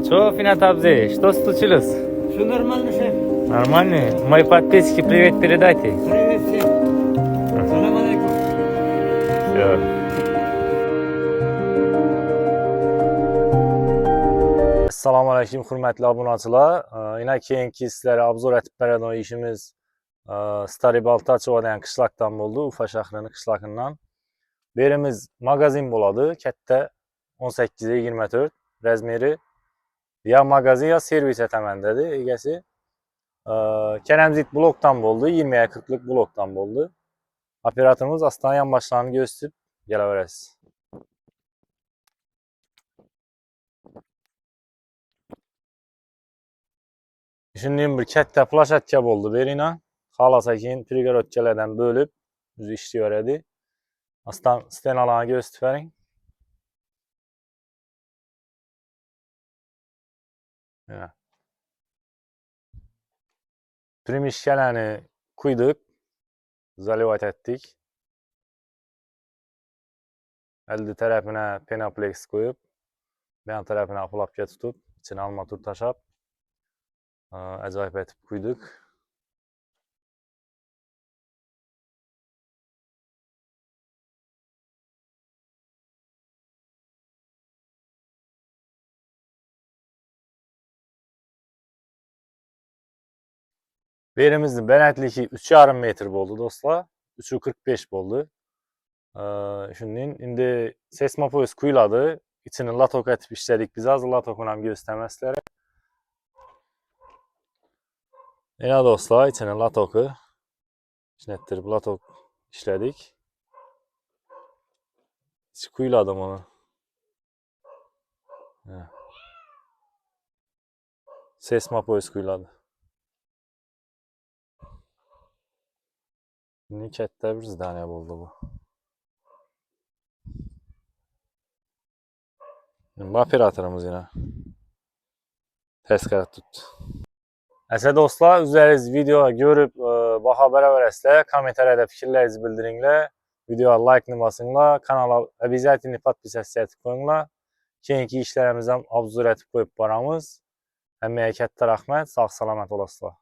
Что, Финатабзе, что случилось? Все нормально, шеф. Нормально? Мои подписчики привет передайте. Привет всем. Салам алейкум. Все. Assalamu alaykum hurmatli obunachilar. Yine keyingi sizlarga obzor etib beradigan ishimiz Stary Baltachovo degan qishloqdan bo'ldi, Ufa shahrining qishloqidan. Berimiz magazin bo'ladi, katta 18-24 razmeri. Ya magazin ya servis etaman dedi egasi. Keremzit blokdan bo'ldi, 20'ye 40'lık blokdan bo'ldi. Operatorimiz aslan yan başlarını gösterip geleveresiz. Şimdi bir katta plashatka bo'ldi berina. Xalasa keyin prigorodkalardan bölüp o'zi ishlayveradi. Aslan stenalarni gösterib bering. Ya. Primishkalarni quydik, zalivat etdik. Elde tarafına penaplex koyup, yan tarafına apulapka tutup, içine armatur taşap, acayip etip koyduk. Berimizin benetliki 3,5 metr oldu dostlar. 3,45 oldu. Şimdi indi sesmopoz kuyuladı. İçini latok etip işledik biz az. Latokunu hem göstermezler. Yine dostlar içine latoku işlettirip latok işledik. Hiç kuyuladım onu. Sesmopoz kuyuladı. Şimdi katta bir tane oldu bu. Şimdi operatorumuz yine ters karat tuttu. Ese dostlar, üzeriniz video görüp baha beraber kommentarlarda fikirlerinizi bildiringlar. Videoya like basınlar, kanala обязательно подписаться etib qo'yinglar. Keyingi işlerimizden obzor etib qo'yib boramiz. Hammaga katta rahmat, sog' salomat bo'lasizlar.